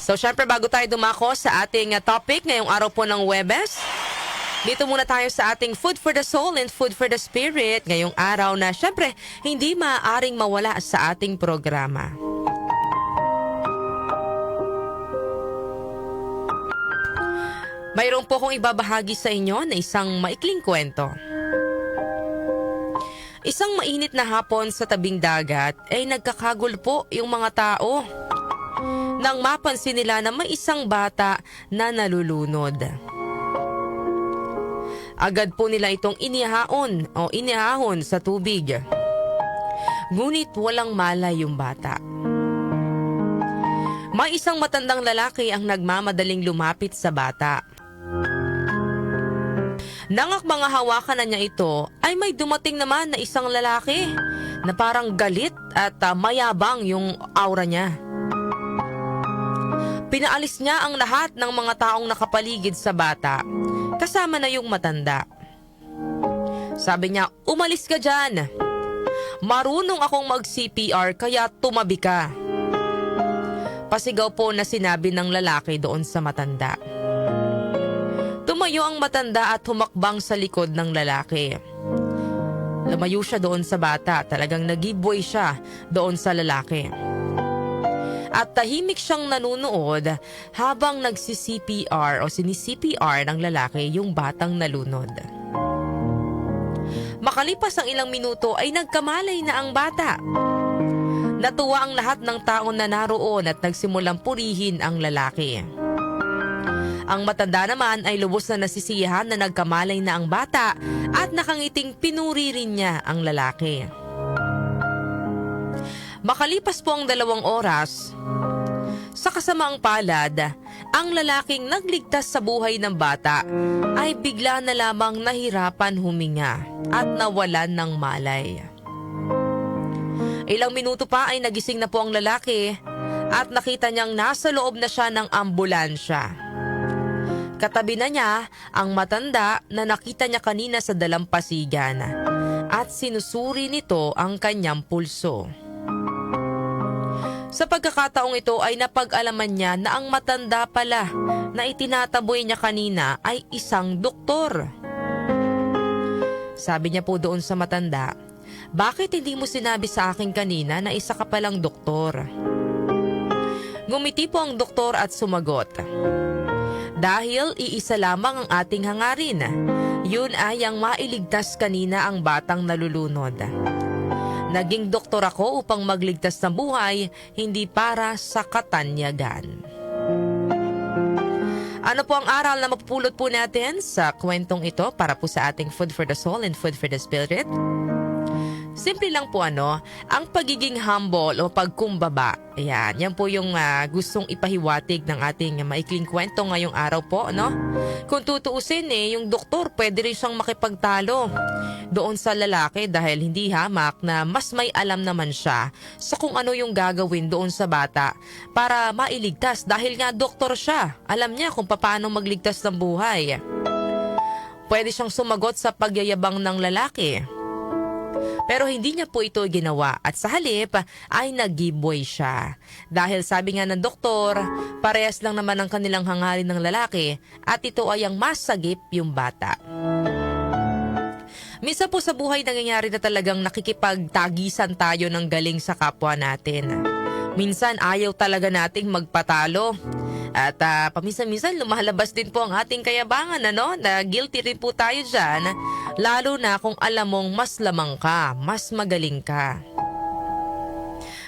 So, syempre bago tayo dumako sa ating topic ngayong araw po ng Huwebes, dito muna tayo sa ating Food for the Soul and Food for the Spirit ngayong araw na syempre hindi maaaring mawala sa ating programa. Mayroon po akong ibabahagi sa inyo na isang maikling kwento. Isang mainit na hapon sa tabing dagat ay nagkakagulpo yung mga tao nang mapansin nila na may isang bata na nalulunod. Agad po nila itong inihahon sa tubig. Ngunit walang malay yung bata. May isang matandang lalaki ang nagmamadaling lumapit sa bata. Nang mga hawakan na niya ito, ay may dumating naman na isang lalaki na parang galit at mayabang yung aura niya. Pinaalis niya ang lahat ng mga taong nakapaligid sa bata, kasama na yung matanda. Sabi niya, "Umalis ka dyan. Marunong akong mag-CPR kaya tumabi ka." Pasigaw po na sinabi ng lalaki doon sa matanda. Tumayo ang matanda at humakbang sa likod ng lalaki. Lumayo siya doon sa bata, talagang nag-giveaway siya doon sa lalaki. At tahimik siyang nanunood habang nagsi-CPR o sini-CPR ng lalaki yung batang nalunod. Makalipas ang ilang minuto ay nagkamalay na ang bata. Natuwa ang lahat ng tao na naroon at nagsimulang purihin ang lalaki. Ang matanda naman ay lubos na nasisiyahan na nagkamalay na ang bata at nakangiting pinuri rin niya ang lalaki. Makalipas po ang 2 oras, sa kasamaang palad, ang lalaking nagligtas sa buhay ng bata ay bigla na lamang nahirapan huminga at nawalan ng malay. Ilang minuto pa ay nagising na po ang lalaki at nakita niyang nasa loob na siya ng ambulansya. Katabi na niya ang matanda na nakita niya kanina sa dalampasigan at sinusuri nito ang kanyang pulso. Sa pagkakataong ito ay napag-alaman niya na ang matanda pala na itinataboy niya kanina ay isang doktor. Sabi niya po doon sa matanda, "Bakit hindi mo sinabi sa akin kanina na isa ka palang doktor?" Ngumiti po ang doktor at sumagot, "Dahil iisa lamang ang ating hangarin, yun ay ang mailigtas kanina ang batang nalulunod. Naging doktor ako upang magligtas ng buhay, hindi para sa katanyagan." Ano po ang aral na mapupulot po natin sa kwentong ito para po sa ating Food for the Soul and Food for the Spirit? Simple lang po ang pagiging humble o pagkumbaba. Yan po yung gustong ipahiwatig ng ating maikling kwento ngayong araw po, Kung tutuusin yung doktor pwede rin siyang makipagtalo doon sa lalaki dahil hindi hamak na mas may alam naman siya sa kung ano yung gagawin doon sa bata para mailigtas dahil nga doktor siya. Alam niya kung paano magligtas ng buhay. Pwede siyang sumagot sa pagyayabang ng lalaki. Pero hindi niya po ito ginawa at sa halip ay nag-giveaway siya. Dahil sabi nga ng doktor, parehas lang naman ang kanilang hangarin ng lalaki at ito ay ang mas sagip yung bata. Minsan po sa buhay nangyayari na talagang nakikipagtagisan tayo ng galing sa kapwa natin. Minsan ayaw talaga nating magpatalo. At paminsan-minsan lumalabas din po ang ating kayabangan, na guilty rin po tayo dyan, lalo na kung alam mong mas lamang ka, mas magaling ka.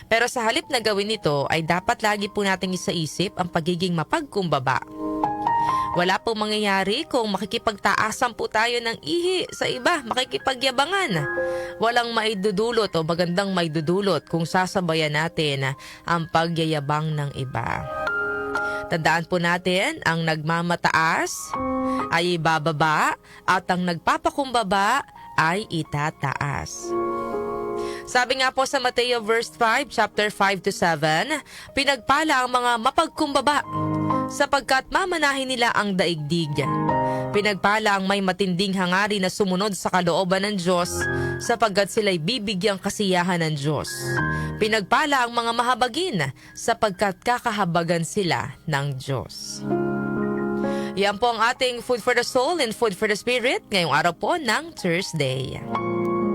Pero sa halip na gawin ito ay dapat lagi po nating isaisip ang pagiging mapagkumbaba. Wala po mangyayari kung makikipagtaasan po tayo ng ihi sa iba, makikipagyabangan. Walang maidudulot o magandang maidudulot kung sasabayan natin ang pagyayabang ng iba. Tandaan po natin, ang nagmamataas ay ibababa at ang nagpapakumbaba ay itataas. Sabi nga po sa Mateo verse 5, chapter 5 to 7, pinagpala ang mga mapagkumbaba sapagkat mamanahin nila ang daigdig. Pinagpala ang may matinding hangarin na sumunod sa kalooban ng Diyos sapagkat sila'y bibigyang kasiyahan ng Diyos. Pinagpala ang mga mahabagin sapagkat kakahabagan sila ng Diyos. Yan po ang ating Food for the Soul and Food for the Spirit ngayong araw po ng Thursday.